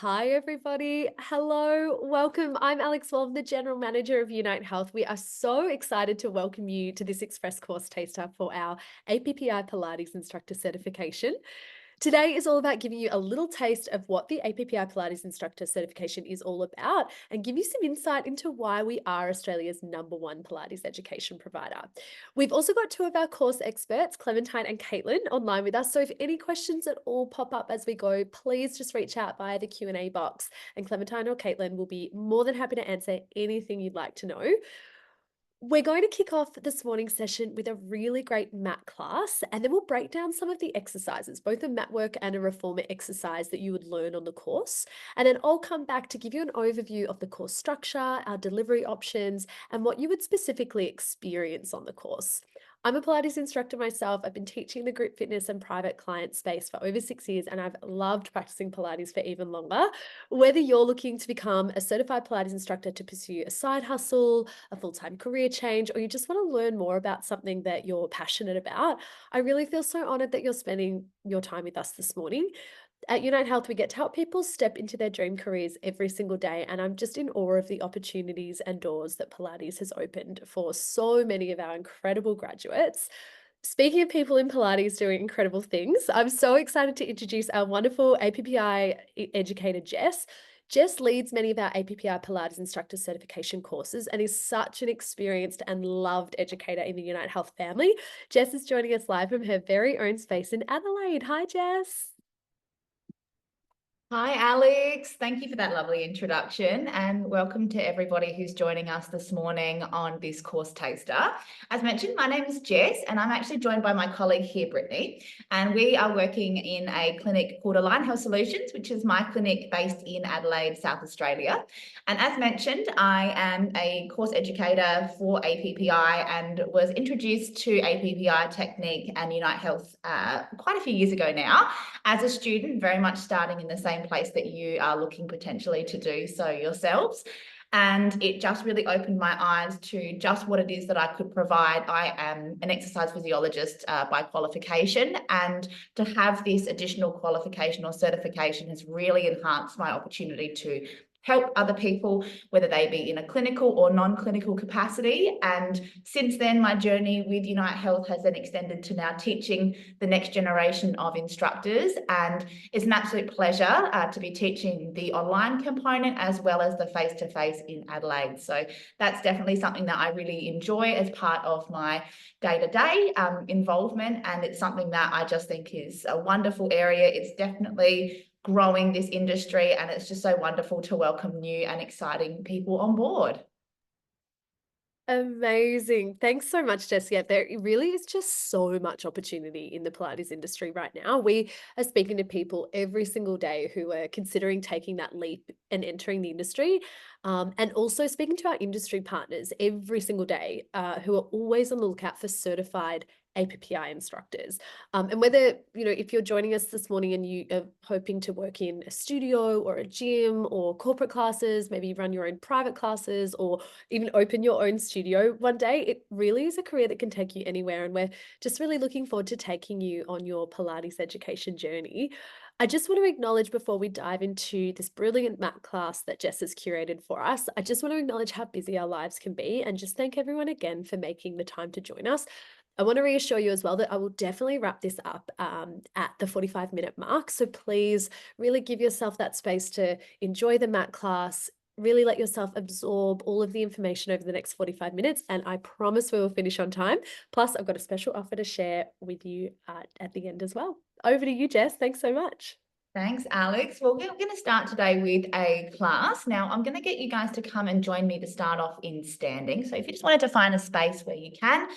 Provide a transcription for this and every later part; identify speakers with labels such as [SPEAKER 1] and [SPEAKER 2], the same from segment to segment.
[SPEAKER 1] Hi, everybody. Hello, welcome. I'm Alex Wolf, the General Manager of Unite Health. We are so excited to welcome you to this Express Course Taster for our APPI Pilates Instructor Certification. Today is all about giving you a little taste of what the APPI Pilates Instructor Certification is all about and give you some insight into why we are Australia's #1 Pilates education provider. We've also got two of our course experts, Clementine and Caitlin, online with us. So if any questions at all pop up as we go, please just reach out via the Q&A box and Clementine or Caitlin will be more than happy to answer anything you'd like to know. We're going to kick off this morning's session with a really great mat class, and then we'll break down some of the exercises, both a mat work and a reformer exercise that you would learn on the course. And then I'll come back to give you an overview of the course structure, our delivery options, and what you would specifically experience on the course. I'm a Pilates instructor myself. I've been teaching the group fitness and private client space for over 6 years, and I've loved practicing Pilates for even longer. Whether you're looking to become a certified Pilates instructor to pursue a side hustle, a full-time career change, or you just want to learn more about something that you're passionate about, I really feel so honored that you're spending your time with us this morning. At Unite Health, we get to help people step into their dream careers every single day, and I'm just in awe of the opportunities and doors that Pilates has opened for so many of our incredible graduates. Speaking of people in Pilates doing incredible things, I'm so excited to introduce our wonderful APPI educator, Jess. Jess leads many of our APPI Pilates Instructor Certification courses and is such an experienced and loved educator in the Unite Health family. Jess is joining us live from her very own space in Adelaide. Hi, Jess.
[SPEAKER 2] Hi, Alex. Thank you for that lovely introduction, and welcome to everybody who's joining us this morning on this course taster. As mentioned, my name is Jess, and I'm actually joined by my colleague here, Brittany, and we are working in a clinic called Align Health Solutions, which is my clinic based in Adelaide, South Australia. And as mentioned, I am a course educator for APPI and was introduced to APPI technique and Unite Health quite a few years ago now as a student, very much starting in the same place that you are looking potentially to do so yourselves. And it just really opened my eyes to just what it is that I could provide. I am an exercise physiologist by qualification, and to have this additional qualification or certification has really enhanced my opportunity to help other people, whether they be in a clinical or non-clinical capacity. And since then, my journey with Unite Health has then extended to now teaching the next generation of instructors. And it's an absolute pleasure to be teaching the online component as well as the face-to-face in Adelaide. So that's definitely something that I really enjoy as part of my day-to-day involvement. And it's something that I just think is a wonderful area. It's definitely growing this industry, and it's just so wonderful to welcome new and exciting people on board.
[SPEAKER 1] Amazing. Thanks so much, Jess. Yeah, there really is just so much opportunity in the Pilates industry right now. We are speaking to people every single day who are considering taking that leap and entering the industry. And also speaking to our industry partners every single day who are always on the lookout for certified APPI instructors. And whether, if you're joining us this morning and you are hoping to work in a studio or a gym or corporate classes, maybe run your own private classes or even open your own studio one day, it really is a career that can take you anywhere. And we're just really looking forward to taking you on your Pilates education journey. I just want to acknowledge before we dive into this brilliant mat class that Jess has curated for us, I just want to acknowledge how busy our lives can be and just thank everyone again for making the time to join us. I want to reassure you as well that I will definitely wrap this up at the 45-minute mark. So please really give yourself that space to enjoy the mat class, really let yourself absorb all of the information over the next 45 minutes. And I promise we will finish on time. Plus, I've got a special offer to share with you at the end as well. Over to you, Jess. Thanks so much.
[SPEAKER 2] Thanks, Alex. Well, we're going to start today with a class. Now, I'm going to get you guys to come and join me to start off in standing. So if you just wanted to find a space where you can,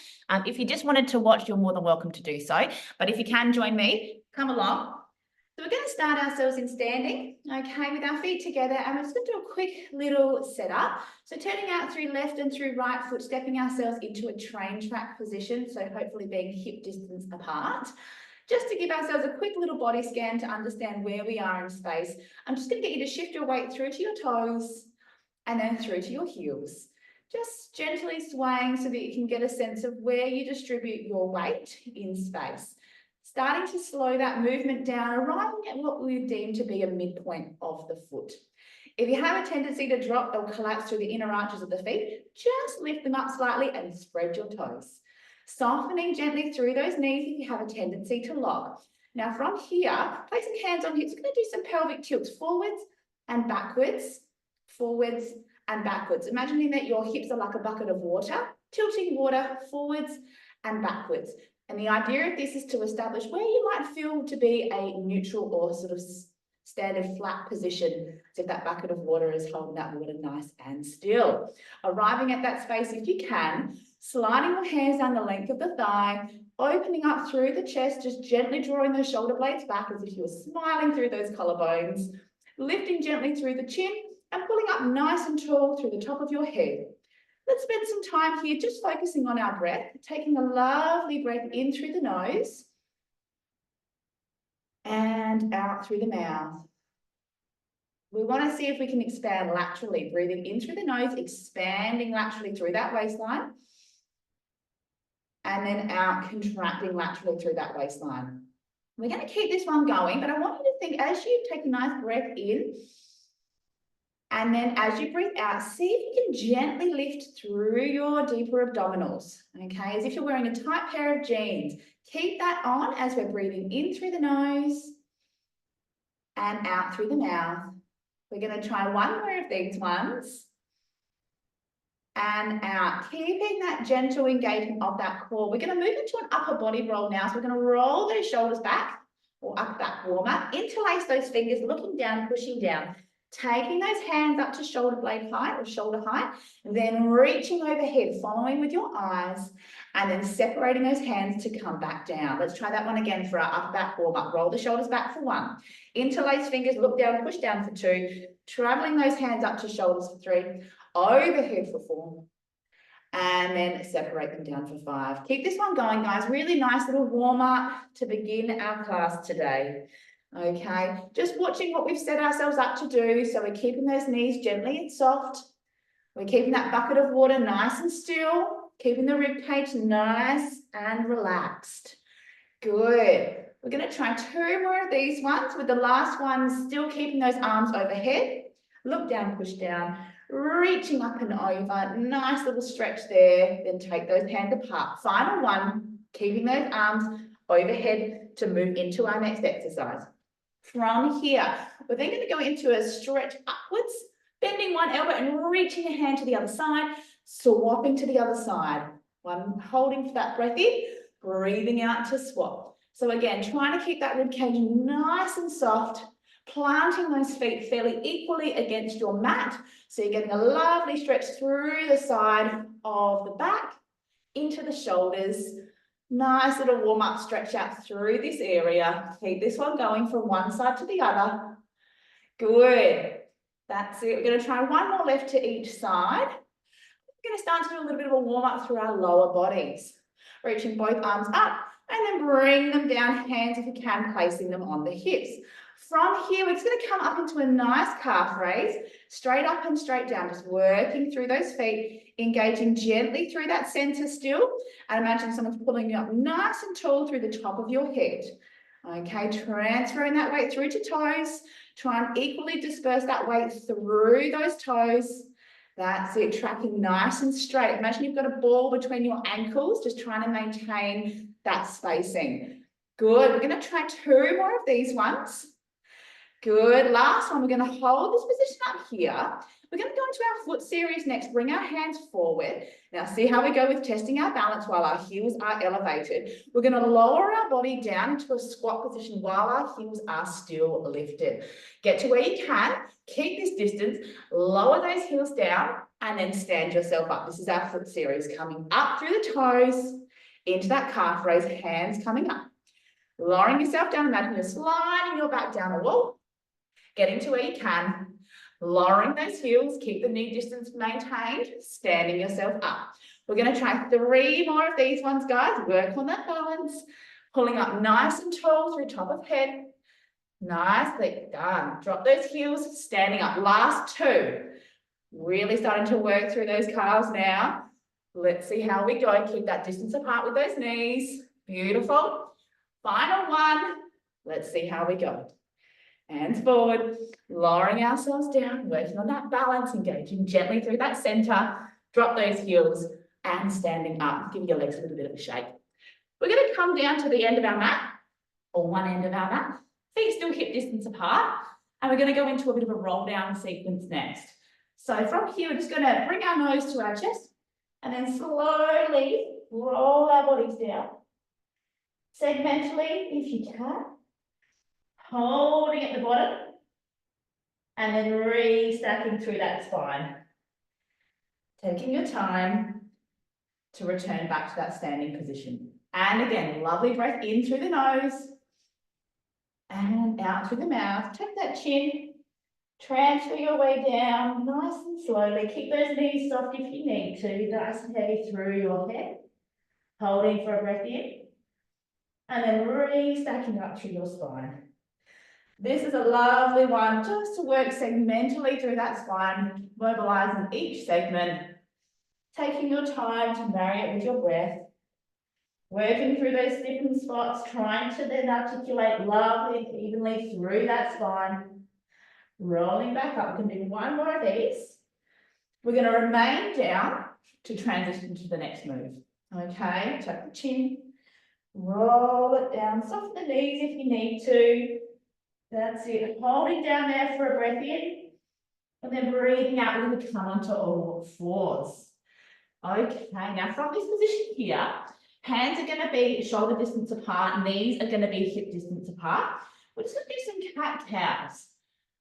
[SPEAKER 2] if you just wanted to watch, you're more than welcome to do so. But if you can join me, come along. So we're going to start ourselves in standing, okay, with our feet together, and we're just going to do a quick little setup. So turning out through left and through right foot, stepping ourselves into a train track position, so hopefully being hip distance apart. Just to give ourselves a quick little body scan to understand where we are in space, I'm just going to get you to shift your weight through to your toes and then through to your heels. Just gently swaying so that you can get a sense of where you distribute your weight in space. starting to slow that movement down, arriving at what we would deem to be a midpoint of the foot. If you have a tendency to drop or collapse through the inner arches of the feet, just lift them up slightly and spread your toes. Softening gently through those knees if you have a tendency to lock. Now from here, placing hands on hips, we're going to do some pelvic tilts forwards and backwards, forwards and backwards. Imagining that your hips are like a bucket of water, tilting water forwards and backwards. And the idea of this is to establish where you might feel to be a neutral or sort of standard flat position, as if that bucket of water is holding that water nice and still. Arriving at that space if you can, sliding your hands down the length of the thigh, opening up through the chest, just gently drawing those shoulder blades back as if you were smiling through those collarbones, lifting gently through the chin and pulling up nice and tall through the top of your head. Let's spend some time here just focusing on our breath, taking a lovely breath in through the nose and out through the mouth. We want to see if we can expand laterally, breathing in through the nose, expanding laterally through that waistline, and then out, contracting laterally through that waistline. We're going to keep this one going, but I want you to think as you take a nice breath in, and then as you breathe out, see if you can gently lift through your deeper abdominals, okay? As if you're wearing a tight pair of jeans. Keep that on as we're breathing in through the nose and out through the mouth. We're going to try one more of these ones. And out, keeping that gentle engagement of that core. We're going to move into an upper body roll now. So we're going to roll those shoulders back or up that warm-up. Interlace those fingers, looking down, pushing down. Taking those hands up to shoulder blade height or shoulder height, then reaching overhead, following with your eyes, and then separating those hands to come back down. Let's try that one again for our upper back warm-up. Roll the shoulders back for 1. Interlace fingers, look down, push down for 2. Traveling those hands up to shoulders for 3. Overhead for 4. And then separate them down for 5. Keep this one going, guys. Really nice little warm-up to begin our class today. Okay, just watching what we've set ourselves up to do. So we're keeping those knees gently and soft. We're keeping that bucket of water nice and still, keeping the rib cage nice and relaxed. Good. We're going to try 2 more of these ones, with the last one still keeping those arms overhead. Look down, push down, reaching up and over. Nice little stretch there. Then take those hands apart. Final one, keeping those arms overhead to move into our next exercise. From here, we're then going to go into a stretch upwards, bending one elbow and reaching a hand to the other side, swapping to the other side. One, holding for that breath in, breathing out to swap. So again, trying to keep that rib cage nice and soft, planting those feet fairly equally against your mat. So you're getting a lovely stretch through the side of the back, into the shoulders. Nice little warm-up stretch out through this area. Keep this one going from one side to the other. Good. That's it. We're going to try one more left to each side. We're going to start to do a little bit of a warm-up through our lower bodies. Reaching both arms up and then bring them down, hands if you can, placing them on the hips. From here, we're just going to come up into a nice calf raise, straight up and straight down, just working through those feet, engaging gently through that center still. And imagine someone's pulling you up nice and tall through the top of your head. Okay, transferring that weight through to toes. Try and equally disperse that weight through those toes. That's it, tracking nice and straight. Imagine you've got a ball between your ankles, just trying to maintain that spacing. Good, we're going to try 2 more of these ones. Good, last one, we're going to hold this position up here. We're going to go into our foot series next, bring our hands forward. Now see how we go with testing our balance while our heels are elevated. We're going to lower our body down into a squat position while our heels are still lifted. Get to where you can, keep this distance, lower those heels down, and then stand yourself up. This is our foot series, coming up through the toes, into that calf raise, hands coming up. Lowering yourself down, imagine you're sliding your back down the wall. Getting to where you can, lowering those heels, keep the knee distance maintained, standing yourself up. We're going to try 3 more of these ones, guys. Work on that balance, pulling up nice and tall through top of head. Nicely done. Drop those heels, standing up. Last 2. Really starting to work through those calves now. Let's see how we go. Keep that distance apart with those knees. Beautiful. Final one. Let's see how we go. Hands forward, lowering ourselves down, working on that balance, engaging gently through that center. Drop those heels and standing up. Give your legs a little bit of a shake. We're going to come down to the end of our mat, or one end of our mat. Feet still hip distance apart. And we're going to go into a bit of a roll down sequence next. So from here, we're just going to bring our nose to our chest and then slowly roll our bodies down. Segmentally, if you can. Holding at the bottom. And then re-stacking through that spine. Taking your time to return back to that standing position. And again, lovely breath in through the nose and out through the mouth. Take that chin, transfer your way down nice and slowly. Keep those knees soft if you need to, nice and heavy through your head. Holding for a breath in and then re-stacking up through your spine. This is a lovely one just to work segmentally through that spine, mobilizing each segment, taking your time to marry it with your breath, working through those stiffened spots, trying to then articulate lovely and evenly through that spine, rolling back up. We can do one more of these. We're going to remain down to transition to the next move. Okay, tuck the chin, roll it down, soften the knees if you need to. That's it, holding down there for a breath in, and then breathing out, we're going to come onto all fours. Okay, now from this position here, hands are going to be shoulder distance apart, knees are going to be hip distance apart. We're just going to do some cat-cows,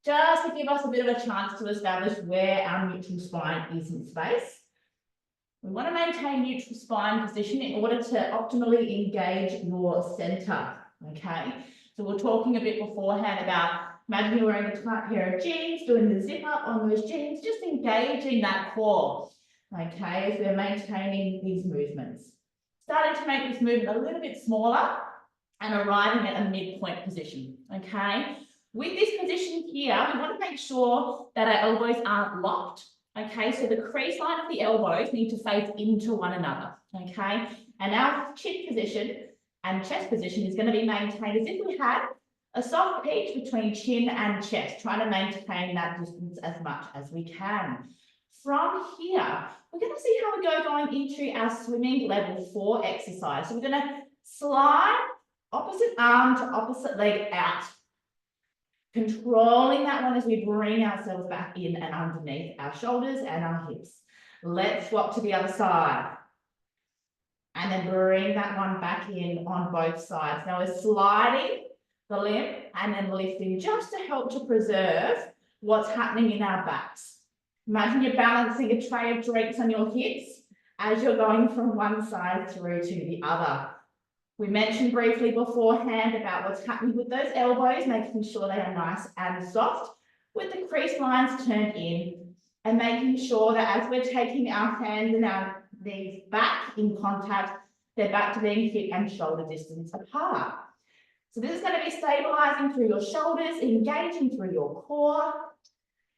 [SPEAKER 2] just to give us a bit of a chance to establish where our neutral spine is in space. We want to maintain neutral spine position in order to optimally engage your center, okay? So we're talking a bit beforehand about imagine you're wearing a tight pair of jeans, doing the zip up on those jeans, just engaging that core, okay, as we're maintaining these movements. Starting to make this movement a little bit smaller and arriving at a midpoint position, okay? With this position here, we want to make sure that our elbows aren't locked, okay? So the crease line of the elbows need to face into one another, okay? And our chin position and chest position is going to be maintained as if we had a soft pitch between chin and chest, trying to maintain that distance as much as we can. From here, we're going to see how we go going into our swimming level 4 exercise. So we're going to slide opposite arm to opposite leg out, controlling that one as we bring ourselves back in and underneath our shoulders and our hips. Let's swap to the other side. And then bring that one back in on both sides. Now we're sliding the limb and then lifting just to help to preserve what's happening in our backs. Imagine you're balancing a tray of drinks on your hips as you're going from one side through to the other. We mentioned briefly beforehand about what's happening with those elbows, making sure they are nice and soft with the crease lines turned in, and making sure that as we're taking our hands and our knees back in contact, they're back to being hip and shoulder distance apart. So this is going to be stabilizing through your shoulders, engaging through your core.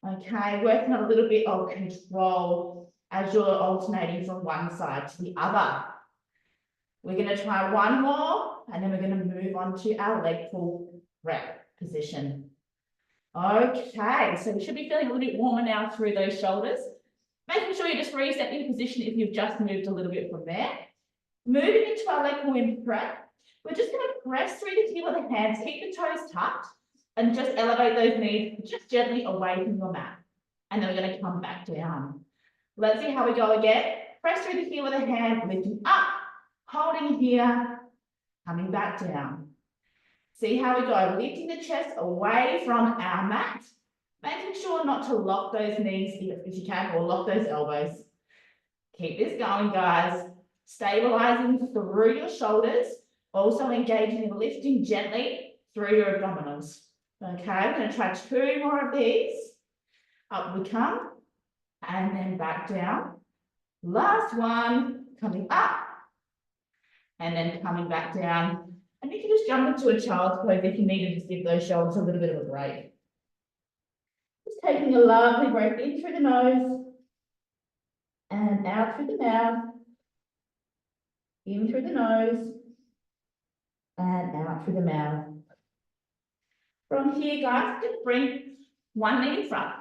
[SPEAKER 2] Okay, working on a little bit of control as you're alternating from one side to the other. We're going to try one more, and then we're going to move on to our leg pull rep position. Okay, so we should be feeling a little bit warmer now through those shoulders. Making sure you just reset your position if you've just moved a little bit from there. Moving into our leg pull in prep, we're just going to press through the heel of the hands, keep the toes tucked, and just elevate those knees just gently away from your mat. And then we're going to come back down. Let's see how we go again. Press through the heel of the hand, lifting up, holding here, coming back down. See how we go, lifting the chest away from our mat, making sure not to lock those knees if you can, or lock those elbows. Keep this going, guys. Stabilizing through your shoulders, also engaging and lifting gently through your abdominals. Okay, we're going to try 2 more of these. Up we come, and then back down. Last one, coming up, and then coming back down. And you can just jump into a child's pose if you need to just give those shoulders a little bit of a break. Just taking a lovely breath in through the nose and out through the mouth. In through the nose and out through the mouth. From here, guys, just bring one knee in front.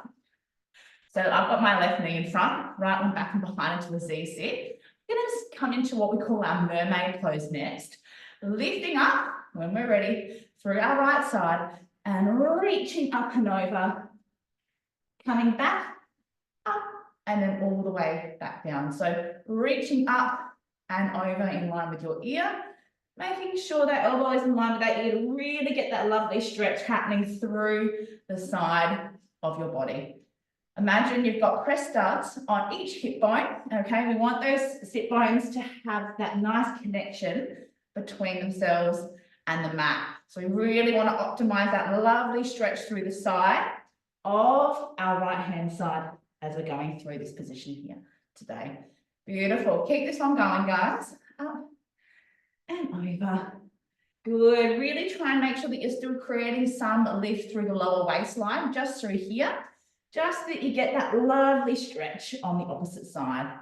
[SPEAKER 2] So I've got my left knee in front, right one back and behind into the Z sit. We're going to come into what we call our mermaid pose next. Lifting up, when we're ready, through our right side and reaching up and over. Coming back, up, and then all the way back down. So reaching up and over in line with your ear. Making sure that elbow is in line with that ear to really get that lovely stretch happening through the side of your body. Imagine you've got press studs on each hip bone, okay? We want those sit bones to have that nice connection between themselves and the mat. So we really want to optimize that lovely stretch through the side of our right-hand side as we're going through this position here today. Beautiful. Keep this one going, guys. Up and over. Good. Really try and make sure that you're still creating some lift through the lower waistline, just through here, just so that you get that lovely stretch on the opposite side.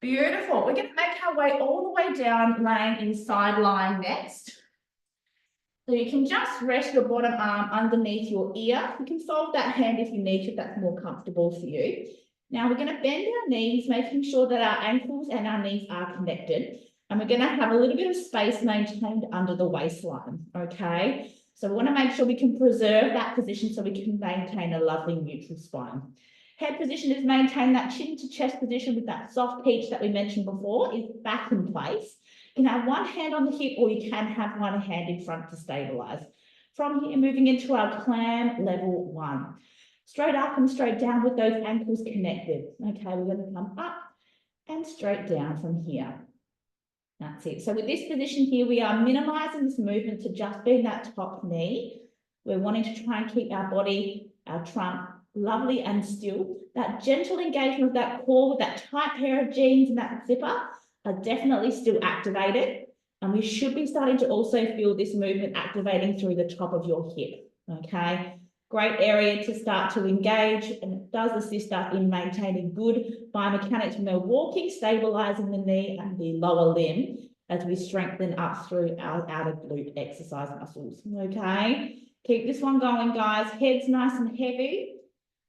[SPEAKER 2] Beautiful. We're going to make our way all the way down, laying in side lying next. So you can just rest your bottom arm underneath your ear. You can fold that hand if you need to, if that's more comfortable for you. Now we're going to bend our knees, making sure that our ankles and our knees are connected. And we're going to have a little bit of space maintained under the waistline, okay? So we want to make sure we can preserve that position so we can maintain a lovely neutral spine. Head position is maintain that chin to chest position with that soft peach that we mentioned before is back in place. You can have one hand on the hip or you can have one hand in front to stabilize. From here, moving into our clam level 1. Straight up and straight down with those ankles connected. Okay, we're going to come up and straight down from here. That's it. So with this position here, we are minimizing this movement to just being that top knee. We're wanting to try and keep our body, our trunk, lovely and still. That gentle engagement of that core with that tight pair of jeans and that zipper are definitely still activated. And we should be starting to also feel this movement activating through the top of your hip. Okay. Great area to start to engage, and it does assist us in maintaining good biomechanics when we're walking, stabilizing the knee and the lower limb as we strengthen up through our outer glute exercise muscles. Okay, keep this one going, guys. Head's nice and heavy.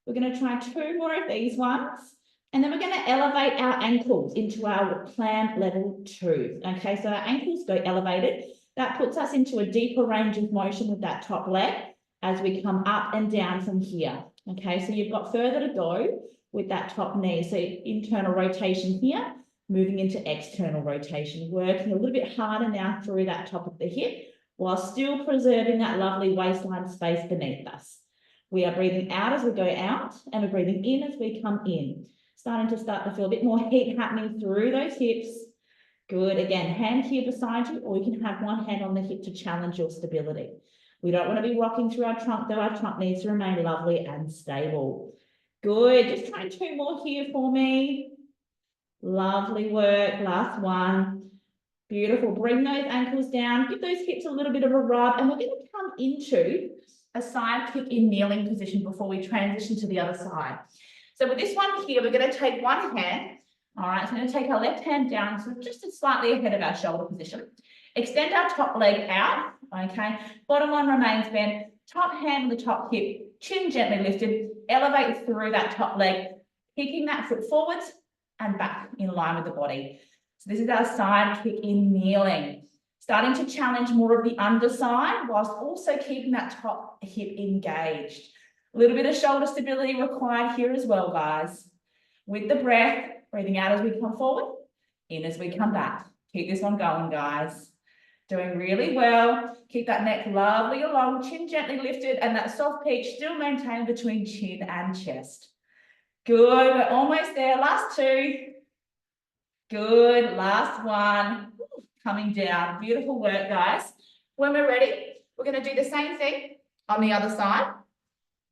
[SPEAKER 2] We're going to try 2 more of these ones, and then we're going to elevate our ankles into our clam level 2. Okay, so our ankles go elevated. That puts us into a deeper range of motion with that top leg as we come up and down from here. Okay, so you've got further to go with that top knee. So internal rotation here, moving into external rotation, working a little bit harder now through that top of the hip while still preserving that lovely waistline space beneath us. We are breathing out as we go out and we're breathing in as we come in. Start to feel a bit more heat happening through those hips. Good. Again, hand here beside you, or you can have one hand on the hip to challenge your stability. We don't want to be rocking through our trunk, though our trunk needs to remain lovely and stable. Good. Just try 2 more here for me. Lovely work. Last one. Beautiful. Bring those ankles down. Give those hips a little bit of a rub. And we're going to come into a side kick in kneeling position before we transition to the other side. So with this one here, we're going to take one hand. All right. So we're going to take our left hand down, so just slightly ahead of our shoulder position. Extend our top leg out, okay? Bottom one remains bent, top hand on the top hip, chin gently lifted, elevate through that top leg, kicking that foot forwards and back in line with the body. So this is our side kick in kneeling. Starting to challenge more of the underside whilst also keeping that top hip engaged. A little bit of shoulder stability required here as well, guys. With the breath, breathing out as we come forward, in as we come back. Keep this one going, guys. Doing really well. Keep that neck lovely along, chin gently lifted, and that soft peach still maintained between chin and chest. Good, we're almost there. Last 2. Good, last one. Coming down. Beautiful work, guys. When we're ready, we're going to do the same thing on the other side.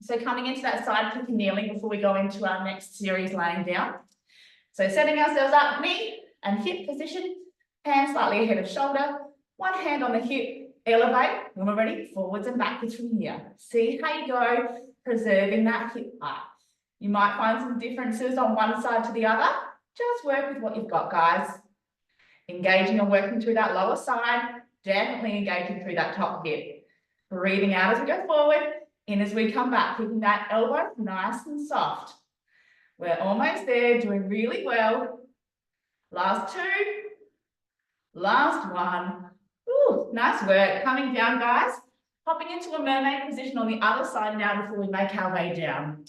[SPEAKER 2] So coming into that side kick and kneeling before we go into our next series laying down. So setting ourselves up, knee and hip position, hands slightly ahead of shoulder. One hand on the hip, elevate. When we're ready, forwards and backwards from here. See how you go, preserving that hip up. You might find some differences on one side to the other. Just work with what you've got, guys. Engaging and working through that lower side, Definitely engaging through that top hip. Breathing out as we go forward, in as we come back, keeping that elbow nice and soft. We're almost there, doing really well. Last two. Last one. Ooh, nice work. Coming down, guys. Popping into a mermaid position on the other side now before we make our way down.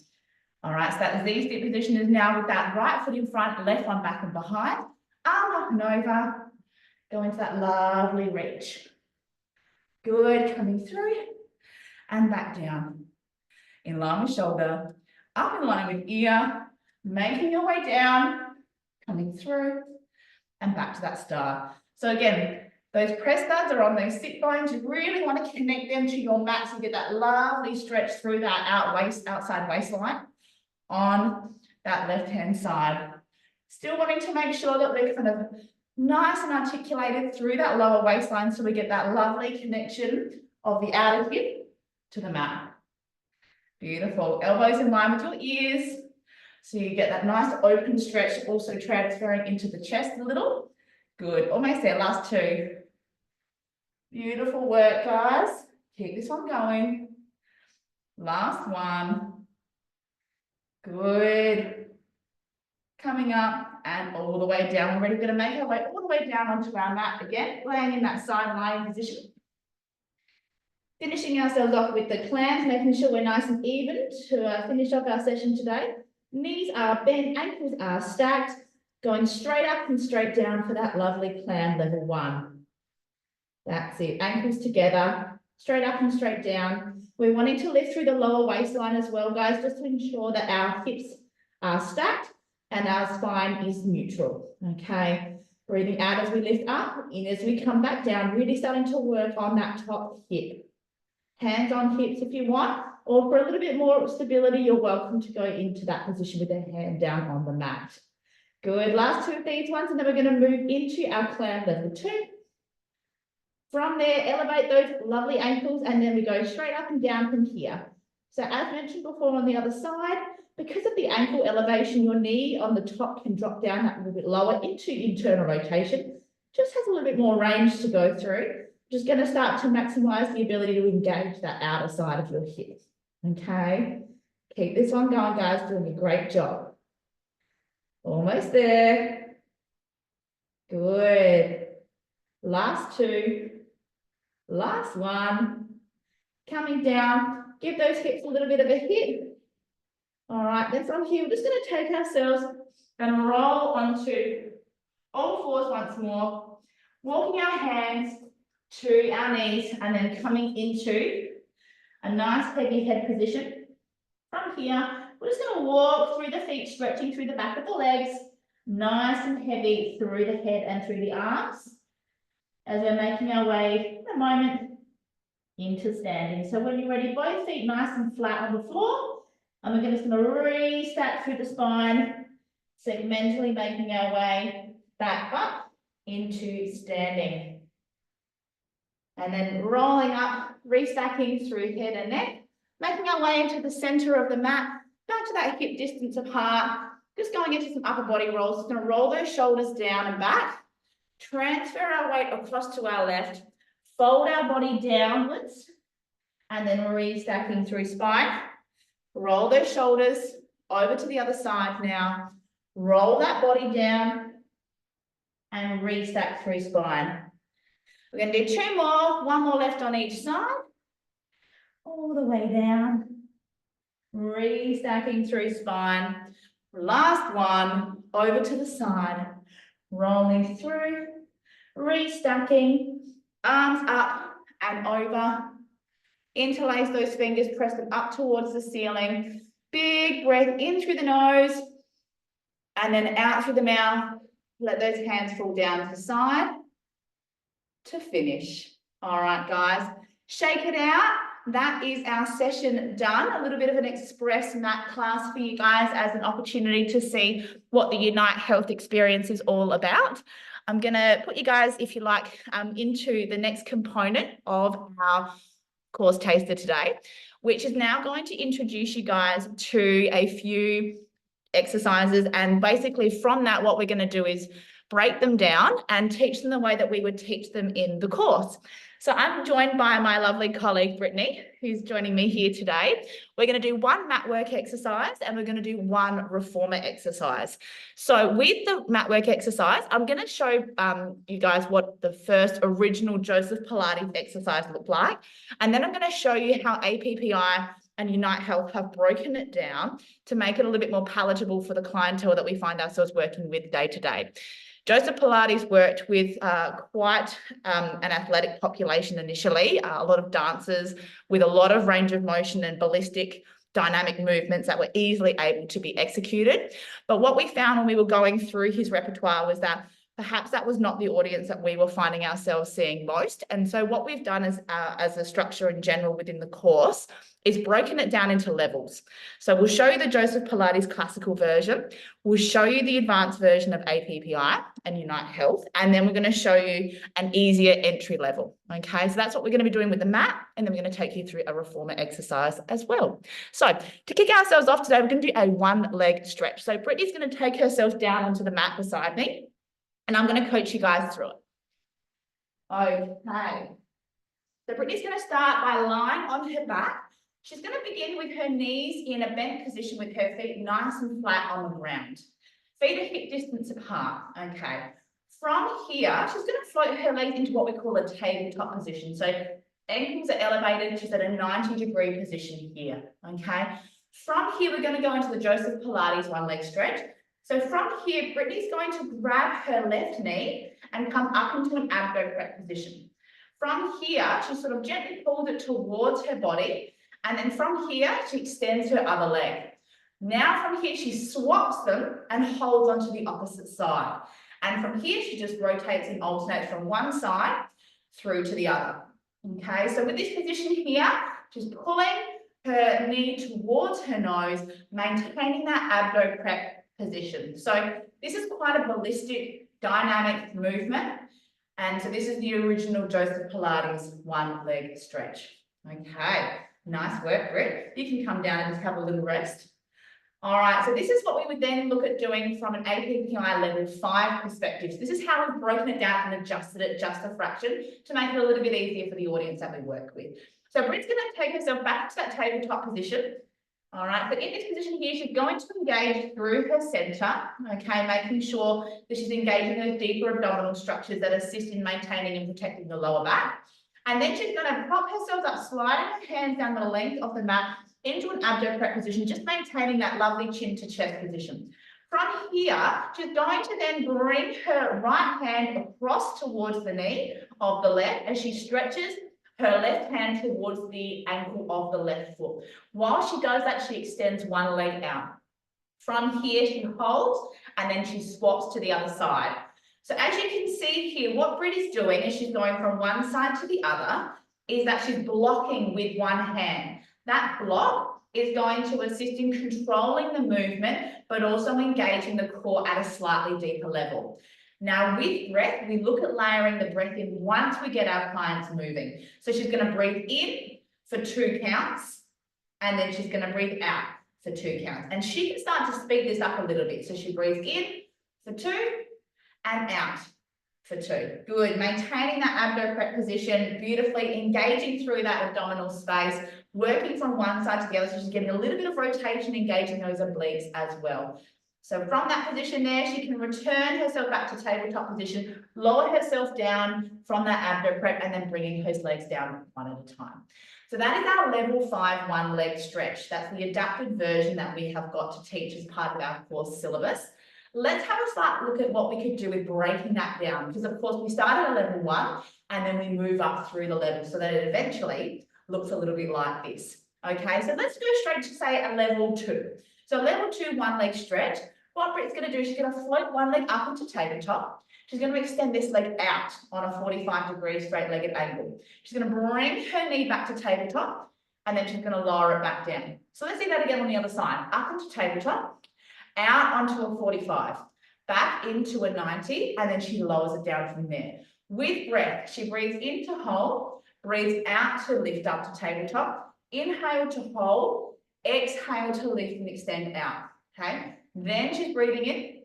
[SPEAKER 2] All right, so that Z-sit position is now with that right foot in front, left one back and behind. Arm up and over. Go into that lovely reach. Good, coming through and back down. In line with shoulder, up in line with ear, making your way down, coming through and back to that star. So again, those press studs are on those sit bones. You really want to connect them to your mat so you get that lovely stretch through that outside waistline on that left-hand side. Still wanting to make sure that we're kind of nice and articulated through that lower waistline so we get that lovely connection of the outer hip to the mat. Beautiful. Elbows in line with your ears. So you get that nice open stretch, also transferring into the chest a little. Good. Almost there. Last two. Beautiful work, guys. Keep this one going. Last one. Good. Coming up and all the way down. We're going to make our way all the way down onto our mat again, laying in that side lying position. Finishing ourselves off with the clams, making sure we're nice and even to finish off our session today. Knees are bent, ankles are stacked, going straight up and straight down for that lovely clam level 1. That's it, ankles together, straight up and straight down. We're wanting to lift through the lower waistline as well, guys, just to ensure that our hips are stacked and our spine is neutral, okay? Breathing out as we lift up, in as we come back down, really starting to work on that top hip. Hands on hips if you want, or for a little bit more stability, you're welcome to go into that position with a hand down on the mat. Good, last two of these ones, and then we're going to move into our clam level 2. From there, elevate those lovely ankles, and then we go straight up and down from here. So as mentioned before on the other side, because of the ankle elevation, your knee on the top can drop down that little bit lower into internal rotation. Just has a little bit more range to go through. Just going to start to maximize the ability to engage that outer side of your hip. Okay, keep this one going, guys, doing a great job. Almost there. Good. Last two. Last one. Coming down, give those hips a little bit of a hit. All right, then from here, we're just going to take ourselves and roll onto all fours once more, walking our hands to our knees and then coming into a nice heavy head position. From here, we're just going to walk through the feet, stretching through the back of the legs, nice and heavy through the head and through the arms, as we're making our way in a moment into standing. So when you're ready, both feet nice and flat on the floor, and we're just going to restack through the spine, segmentally making our way back up into standing. And then rolling up, restacking through head and neck, making our way into the center of the mat, back to that hip distance apart, just going into some upper body rolls. Just going to roll those shoulders down and back, transfer our weight across to our left, fold our body downwards, and then restacking through spine. Roll those shoulders over to the other side now, roll that body down, and restack through spine. We're going to do two more, one more left on each side. All the way down. Restacking through spine. Last one, over to the side. Rolling through. Restacking. Arms up and over. Interlace those fingers, press them up towards the ceiling. Big breath in through the nose. And then out through the mouth. Let those hands fall down to the side. To finish. All right, guys, shake it out. That is our session done. A little bit of an express mat class for you guys as an opportunity to see what the Unite Health experience is all about. I'm going to put you guys, if you like, into the next component of our course taster today, which is now going to introduce you guys to a few exercises. And basically from that, what we're going to do is break them down and teach them the way that we would teach them in the course. So I'm joined by my lovely colleague, Brittany, who's joining me here today. We're going to do one mat work exercise and we're going to do one reformer exercise. So with the mat work exercise, I'm going to show you guys what the first original Joseph Pilates exercise looked like. And then I'm going to show you how APPI and Unite Health have broken it down to make it a little bit more palatable for the clientele that we find ourselves working with day to day. Joseph Pilates worked with quite an athletic population initially, a lot of dancers with a lot of range of motion and ballistic dynamic movements that were easily able to be executed. But what we found when we were going through his repertoire was that perhaps that was not the audience that we were finding ourselves seeing most. And so what we've done as a structure in general within the course is broken it down into levels. So we'll show you the Joseph Pilates classical version. We'll show you the advanced version of APPI and Unite Health. And then we're going to show you an easier entry level. Okay, so that's what we're going to be doing with the mat. And then we're going to take you through a reformer exercise as well. So to kick ourselves off today, we're going to do a one leg stretch. So Brittany's going to take herself down onto the mat beside me. And I'm going to coach you guys through it. Okay. So Brittany's going to start by lying on her back. She's going to begin with her knees in a bent position with her feet nice and flat on the ground. Feet are hip distance apart. Okay. From here, she's going to float her legs into what we call a tabletop position. So ankles are elevated. She's at a 90-degree position here. Okay. From here, we're going to go into the Joseph Pilates one leg stretch. So from here, Brittany's going to grab her left knee and come up into an abdo prep position. From here, she sort of gently pulls it towards her body. And then from here, she extends her other leg. Now from here, she swaps them and holds onto the opposite side. And from here, she just rotates and alternates from one side through to the other. Okay, so with this position here, she's pulling her knee towards her nose, maintaining that abdo prep position. So this is quite a ballistic, dynamic movement. And so this is the original Joseph Pilates one leg stretch. Okay, nice work, Britt. You can come down and just have a little rest. All right, so this is what we would then look at doing from an APPI level 5 perspective. So this is how we've broken it down and adjusted it just a fraction to make it a little bit easier for the audience that we work with. So Britt's going to take herself back to that tabletop position. All right, but in this position here, she's going to engage through her center, okay, making sure that she's engaging those deeper abdominal structures that assist in maintaining and protecting the lower back. And then she's going to prop herself up, sliding her hands down the length of the mat into an abdo prep position, just maintaining that lovely chin to chest position. From here, she's going to then bring her right hand across towards the knee of the left as she stretches her left hand towards the ankle of the left foot. While she does that, she extends one leg out. From here, she holds and then she swaps to the other side. So as you can see here, what Britt is doing is she's going from one side to the other, is that she's blocking with one hand. That block is going to assist in controlling the movement, but also engaging the core at a slightly deeper level. Now with breath, we look at layering the breath in once we get our clients moving. So she's going to breathe in for 2 counts, and then she's going to breathe out for 2 counts. And she can start to speed this up a little bit. So she breathes in for 2 and out for 2. Good. Maintaining that abdo prep position beautifully, engaging through that abdominal space, working from one side to the other. So she's getting a little bit of rotation, engaging those obliques as well. So from that position there, she can return herself back to tabletop position, lower herself down from that abdo prep, and then bringing her legs down one at a time. So that is our level 5 one leg stretch. That's the adapted version that we have got to teach as part of our course syllabus. Let's have a start look at what we could do with breaking that down, because of course we start at a level 1 and then we move up through the levels so that it eventually looks a little bit like this. Okay, so let's go straight to say a level 2. So level 2 one leg stretch, what Britt's going to do, she's going to float one leg up into tabletop. She's going to extend this leg out on a 45-degree straight-legged angle. She's going to bring her knee back to tabletop, and then she's going to lower it back down. So let's see that again on the other side. Up into tabletop, out onto a 45, back into a 90, and then she lowers it down from there. With breath, she breathes in to hold, breathes out to lift up to tabletop, inhale to hold, exhale to lift and extend out, okay? Then she's breathing in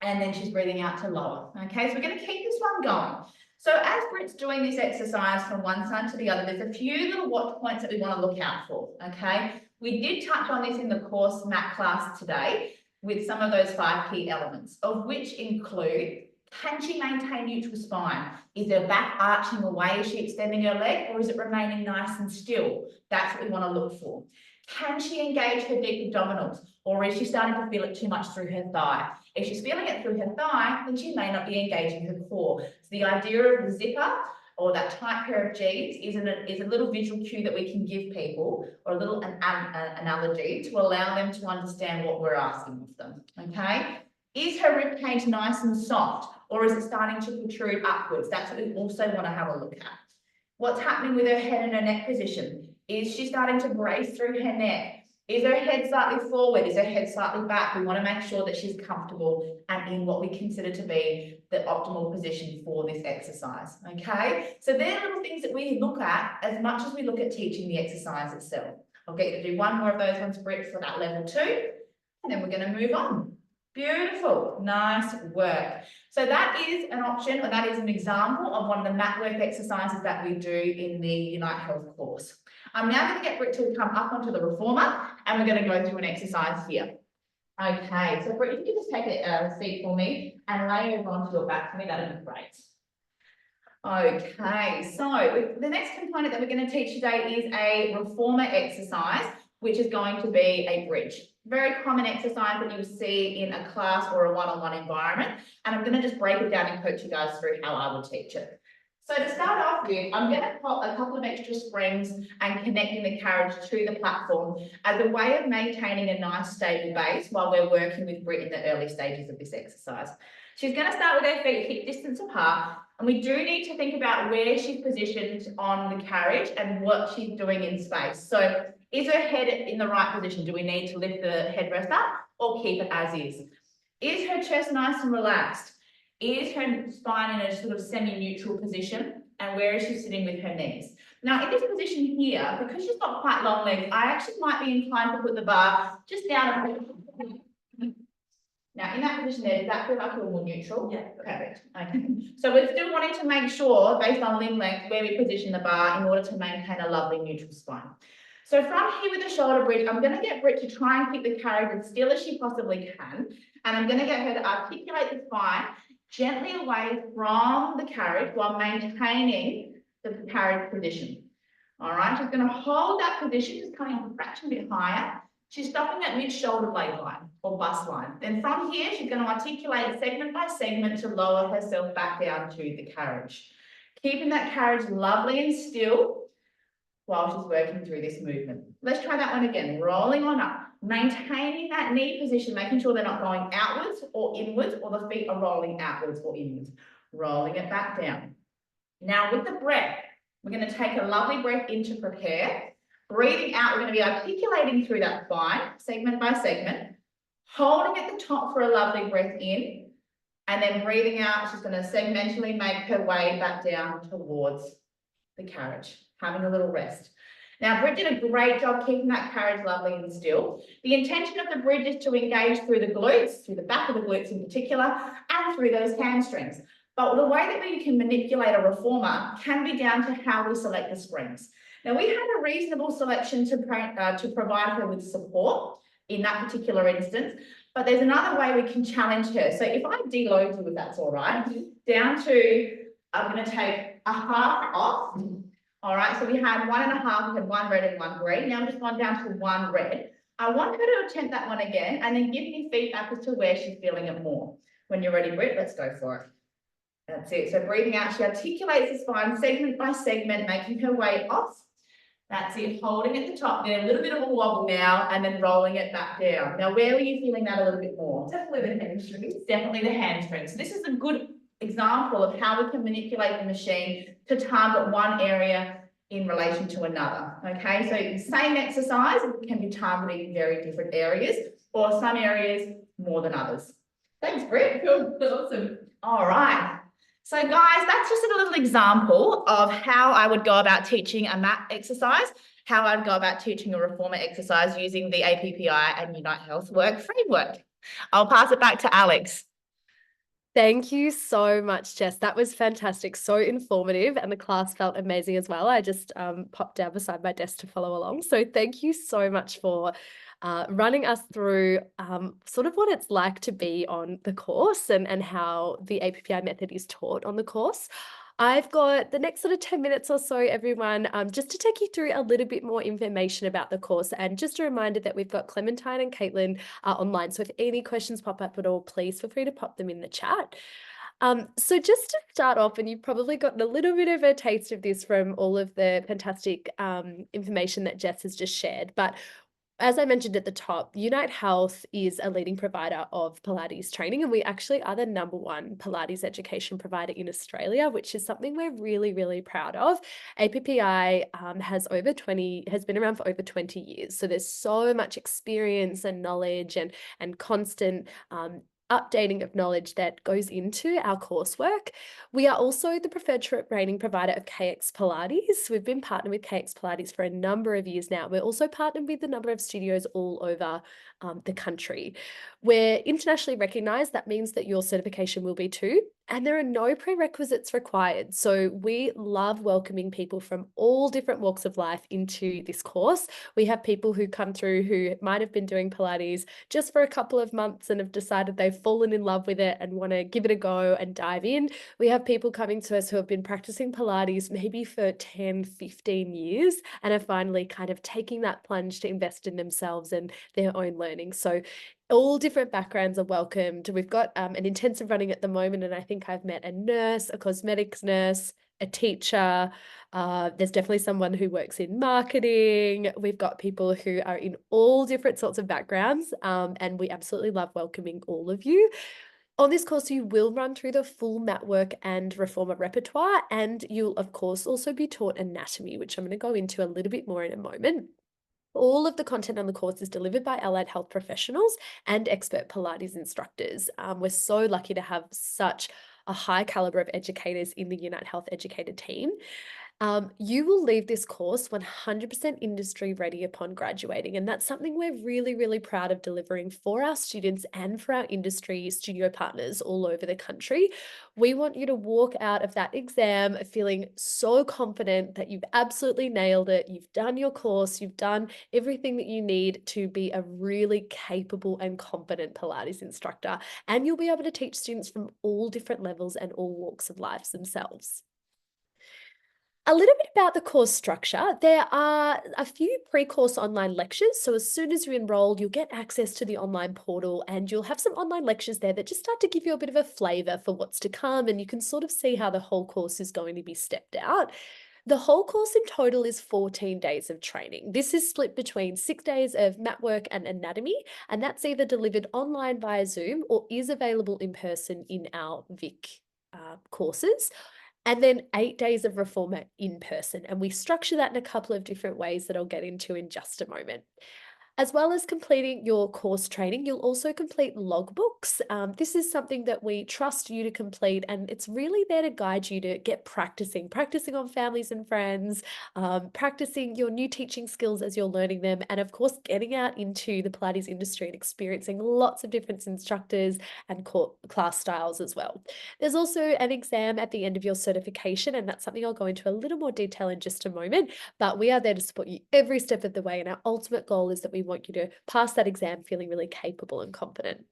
[SPEAKER 2] And then she's breathing out to lower. Okay, so we're going to keep this one going. So as Britt's doing this exercise from one side to the other, there's a few little watch points that we want to look out for. Okay, we did touch on this in the course mat class today with some of those 5 key elements, of which include, can she maintain neutral spine? Is her back arching away? Is she extending her leg, or is it remaining nice and still? That's what we want to look for. Can she engage her deep abdominals, or is she starting to feel it too much through her thigh? If she's feeling it through her thigh, then she may not be engaging her core. So the idea of the zipper or that tight pair of jeans is a little visual cue that we can give people, or a little analogy to allow them to understand what we're asking of them, okay? Is her rib cage nice and soft, or is it starting to protrude upwards? That's what we also want to have a look at. What's happening with her head and her neck position? Is she starting to brace through her neck? Is her head slightly forward? Is her head slightly back? We want to make sure that she's comfortable and in what we consider to be the optimal position for this exercise, okay? So they're little things that we look at as much as we look at teaching the exercise itself. I'll get you to do one more of those ones, Britt, for that level 2, and then we're going to move on. Beautiful, nice work. So that is an option, or that is an example of one of the mat work exercises that we do in the Unite Health course. I'm now going to get Britt to come up onto the reformer, and we're going to go through an exercise here. Okay, so Britt, if you could just take a seat for me and lay over onto your back for me, that'd be great. Okay, so the next component that we're going to teach today is a reformer exercise, which is going to be a bridge. Very common exercise that you'll see in a class or a one-on-one environment. And I'm going to just break it down and coach you guys through how I would teach it. So to start off with, I'm going to pop a couple of extra springs and connecting the carriage to the platform as a way of maintaining a nice stable base while we're working with Britt in the early stages of this exercise. She's going to start with her feet hip distance apart, and we do need to think about where she's positioned on the carriage and what she's doing in space. So is her head in the right position? Do we need to lift the headrest up or keep it as is? Is her chest nice and relaxed? Is her spine in a sort of semi-neutral position? And where is she sitting with her knees? Now, in this position here, because she's got quite long legs, I actually might be inclined to put the bar just down. Now, in that position there, does that feel like a more neutral? Yeah. Perfect. Okay. So we're still wanting to make sure, based on limb length, where we position the bar in order to maintain a lovely neutral spine. So from here with the shoulder bridge, I'm going to get Britt to try and keep the carriage as still as she possibly can. And I'm going to get her to articulate the spine gently away from the carriage while maintaining the carriage position. All right, she's going to hold that position, just coming up a fraction bit higher. She's stopping at mid-shoulder blade line or bust line. Then from here, she's going to articulate segment by segment to lower herself back down to the carriage. Keeping that carriage lovely and still while she's working through this movement. Let's try that one again. Rolling on up, maintaining that knee position, making sure they're not going outwards or inwards, or the feet are rolling outwards or inwards. Rolling it back down. Now with the breath, we're going to take a lovely breath in to prepare. Breathing out, we're going to be articulating through that spine, segment by segment. Holding at the top for a lovely breath in. And then breathing out, she's going to segmentally make her way back down towards the carriage, having a little rest. Now, Britt did a great job keeping that carriage lovely and still. The intention of the bridge is to engage through the glutes, through the back of the glutes in particular, and through those hamstrings. But the way that we can manipulate a reformer can be down to how we select the springs. Now, we had a reasonable selection to provide her with support in that particular instance, but there's another way we can challenge her. So if I deload you, if that's all right, down to, I'm going to take a half off. All right, so we had 1.5, we had 1 red and 1 green. Now I'm just going down to 1 red. I want her to attempt that one again and then give me feedback as to where she's feeling it more. When you're ready, Britt, let's go for it. That's it. So breathing out, she articulates the spine segment by segment, making her way off. That's it, holding at the top there, a little bit of a wobble now, and then rolling it back down. Now, where were you feeling that a little bit more?
[SPEAKER 3] Definitely the hamstrings.
[SPEAKER 2] Definitely the hamstrings. So this is a good example of how we can manipulate the machine to target one area in relation to another. Okay, so same exercise can be targeting very different areas, or some areas more than others. Thanks, Britt.
[SPEAKER 3] Awesome.
[SPEAKER 2] All right. So guys, that's just a little example of how I would go about teaching a mat exercise, how I'd go about teaching a reformer exercise using the APPI and Unite Health Work framework. I'll pass it back to Alex.
[SPEAKER 1] Thank you so much, Jess. That was fantastic, so informative, and the class felt amazing as well. I just popped down beside my desk to follow along. So thank you so much for running us through sort of what it's like to be on the course and how the APPI method is taught on the course. I've got the next sort of 10 minutes or so, everyone, just to take you through a little bit more information about the course. And just a reminder that we've got Clementine and Caitlin online. So if any questions pop up at all, please feel free to pop them in the chat. So just to start off, and you've probably gotten a little bit of a taste of this from all of the fantastic information that Jess has just shared, but as I mentioned at the top, Unite Health is a leading provider of Pilates training, and we actually are the #1 Pilates education provider in Australia, which is something we're really, really proud of. APPI has been around for over 20 years, so there's so much experience and knowledge and constant updating of knowledge that goes into our coursework. We are also the preferred training provider of KX Pilates. We've been partnered with KX Pilates for a number of years now. We're also partnered with a number of studios all over the country. We're internationally recognized. That means that your certification will be too. And there are no prerequisites required. So we love welcoming people from all different walks of life into this course. We have people who come through who might have been doing Pilates just for a couple of months and have decided they've fallen in love with it and want to give it a go and dive in. We have people coming to us who have been practicing Pilates maybe for 10, 15 years and are finally kind of taking that plunge to invest in themselves and their own learning. So all different backgrounds are welcomed. We've got an intensive running at the moment, and I think I've met a nurse, a cosmetics nurse, a teacher. There's definitely someone who works in marketing. We've got people who are in all different sorts of backgrounds, and we absolutely love welcoming all of you. On this course, you will run through the full mat work and reformer repertoire, and you'll, of course, also be taught anatomy, which I'm going to go into a little bit more in a moment. All of the content on the course is delivered by allied health professionals and expert Pilates instructors. We're so lucky to have such a high caliber of educators in the Unite Health educator team. You will leave this course 100% industry ready upon graduating, and that's something we're really, really proud of delivering for our students and for our industry studio partners all over the country. We want you to walk out of that exam feeling so confident that you've absolutely nailed it. You've done your course, you've done everything that you need to be a really capable and competent Pilates instructor, and you'll be able to teach students from all different levels and all walks of life themselves. A little bit about the course structure. There are a few pre-course online lectures. So as soon as you enroll, you'll get access to the online portal and you'll have some online lectures there that just start to give you a bit of a flavor for what's to come. And you can sort of see how the whole course is going to be stepped out. The whole course in total is 14 days of training. This is split between 6 days of mat work and anatomy, and that's either delivered online via Zoom or is available in person in our VIC courses. And then 8 days of reformer in person. And we structure that in a couple of different ways that I'll get into in just a moment. As well as completing your course training, you'll also complete logbooks. This is something that we trust you to complete, and it's really there to guide you to get practicing on families and friends, practicing your new teaching skills as you're learning them, and of course, getting out into the Pilates industry and experiencing lots of different instructors and class styles as well. There's also an exam at the end of your certification, and that's something I'll go into a little more detail in just a moment, but we are there to support you every step of the way, and our ultimate goal is that we want you to pass that exam feeling really capable and confident.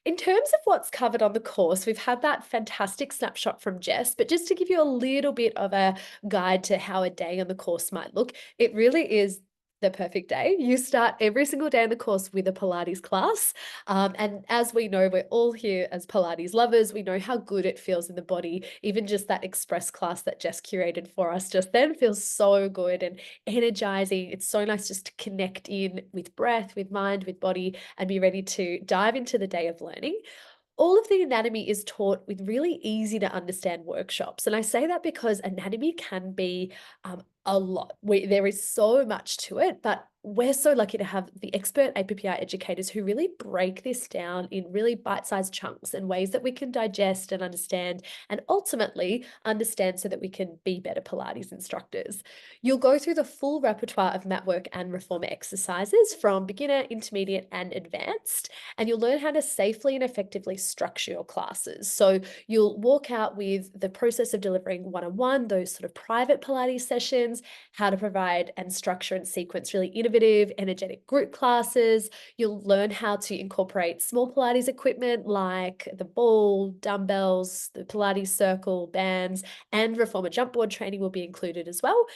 [SPEAKER 1] In terms of what's covered on the course, we've had that fantastic snapshot from Jess, but just to give you a little bit of a guide to how a day on the course might look, it really is the perfect day. You start every single day in the course with a Pilates class. And as we know, we're all here as Pilates lovers. We know how good it feels in the body. Even just that express class that Jess curated for us just then feels so good and energizing. It's so nice just to connect in with breath, with mind, with body, and be ready to dive into the day of learning. All of the anatomy is taught with really easy to understand workshops. And I say that because anatomy can be A lot. There is so much to it, but we're so lucky to have the expert APPI educators who really break this down in really bite-sized chunks and ways that we can digest and understand, and ultimately understand so that we can be better Pilates instructors. You'll go through the full repertoire of mat work and reformer exercises from beginner, intermediate, and advanced, and you'll learn how to safely and effectively structure your classes. So you'll walk out with the process of delivering one-on-one, those sort of private Pilates sessions, how to provide and structure and sequence really innovative, energetic group classes. You'll learn how to incorporate small Pilates equipment like the ball, dumbbells, the Pilates circle, bands, and reformer jump board training will be included as well.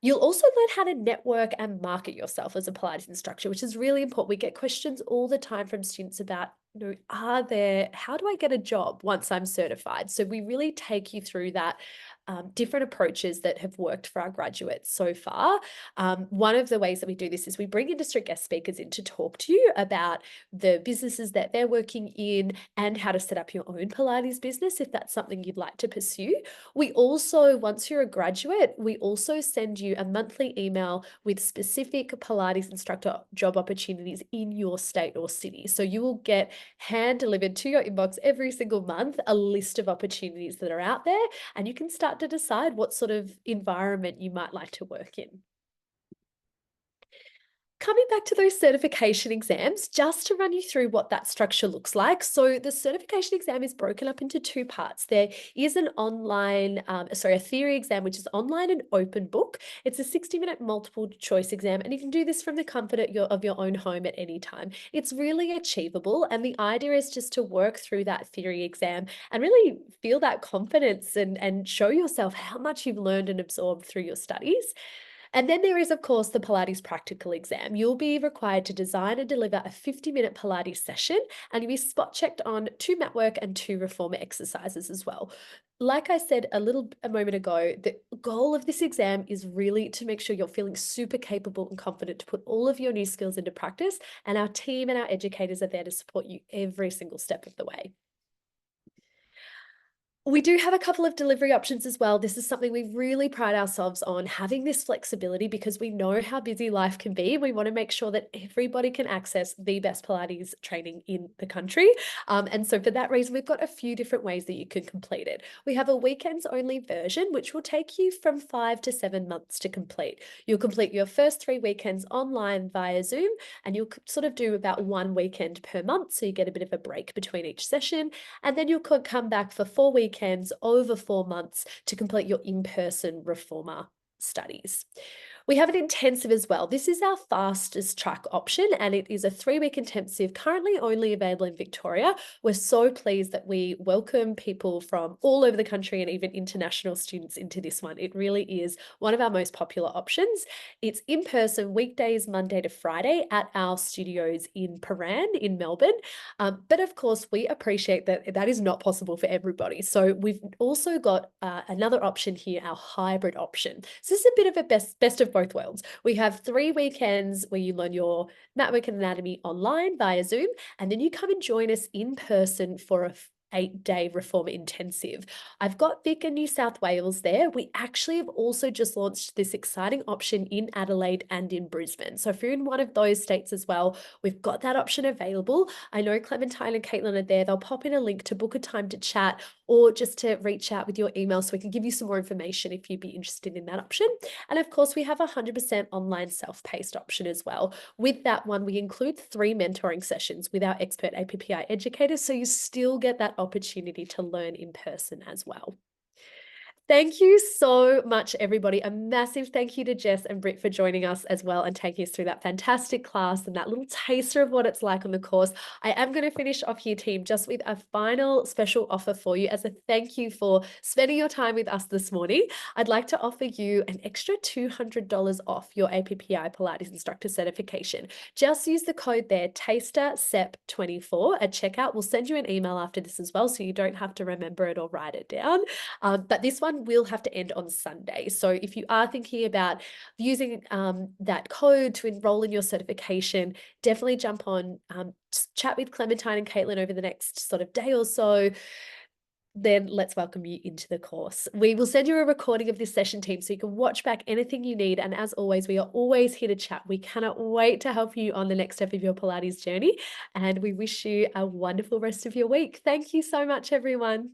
[SPEAKER 1] You'll also learn how to network and market yourself as a Pilates instructor, which is really important. We get questions all the time from students about, how do I get a job once I'm certified? So we really take you through that, different approaches that have worked for our graduates so far. One of the ways that we do this is we bring industry guest speakers in to talk to you about the businesses that they're working in and how to set up your own Pilates business if that's something you'd like to pursue. We also, once you're a graduate, we also send you a monthly email with specific Pilates instructor job opportunities in your state or city. So you will get hand delivered to your inbox every single month a list of opportunities that are out there, and you can start to decide what sort of environment you might like to work in. Coming back to those certification exams, just to run you through what that structure looks like. So the certification exam is broken up into two parts. There is an online, a theory exam, which is online and open book. It's a 60-minute multiple choice exam, and you can do this from the comfort of your own home at any time. It's really achievable, and the idea is just to work through that theory exam and really feel that confidence and show yourself how much you've learned and absorbed through your studies. And then there is, of course, the Pilates practical exam. You'll be required to design and deliver a 50-minute Pilates session, and you'll be spot checked on 2 mat work and 2 reformer exercises as well. Like I said a moment ago, the goal of this exam is really to make sure you're feeling super capable and confident to put all of your new skills into practice, and our team and our educators are there to support you every single step of the way. We do have a couple of delivery options as well. This is something we really pride ourselves on, having this flexibility, because we know how busy life can be. We want to make sure that everybody can access the best Pilates training in the country. And so for that reason, we've got a few different ways that you can complete it. We have a weekends only version, which will take you from 5 to 7 months to complete. You'll complete your first 3 weekends online via Zoom, and you'll sort of do about 1 weekend per month. So you get a bit of a break between each session. And then you'll come back for 4 weekends over 4 months to complete your in-person reformer studies. We have an intensive as well. This is our fastest track option, and it is a 3-week intensive, currently only available in Victoria. We're so pleased that we welcome people from all over the country and even international students into this one. It really is one of our most popular options. It's in person weekdays, Monday to Friday at our studios in Paran in Melbourne. But of course, we appreciate that that is not possible for everybody. So we've also got another option here, our hybrid option. So this is a bit of a best of both worlds. We have 3 weekends where you learn your mat work and anatomy online via Zoom, and then you come and join us in person for a 8-day reformer intensive. I've got Vic and New South Wales there. We actually have also just launched this exciting option in Adelaide and in Brisbane. So if you're in one of those states as well, we've got that option available. I know Clementine and Caitlin are there. They'll pop in a link to book a time to chat or just to reach out with your email so we can give you some more information if you'd be interested in that option. And of course, we have a 100% online self-paced option as well. With that one, we include 3 mentoring sessions with our expert APPI educators, so you still get that opportunity to learn in person as well. Thank you so much, everybody. A massive thank you to Jess and Britt for joining us as well and taking us through that fantastic class and that little taster of what it's like on the course. I am going to finish off here, team, just with a final special offer for you as a thank you for spending your time with us this morning. I'd like to offer you an extra $200 off your APPI Pilates Instructor Certification. Just use the code there, TASTERSEP24 at checkout. We'll send you an email after this as well, so you don't have to remember it or write it down. But this one will have to end on Sunday. So if you are thinking about using that code to enroll in your certification, definitely jump on, chat with Clementine and Caitlin over the next sort of day or so. then let's welcome you into the course. We will send you a recording of this session, team, so you can watch back anything you need. And as always, we are always here to chat. We cannot wait to help you on the next step of your Pilates journey. And we wish you a wonderful rest of your week. Thank you so much, everyone.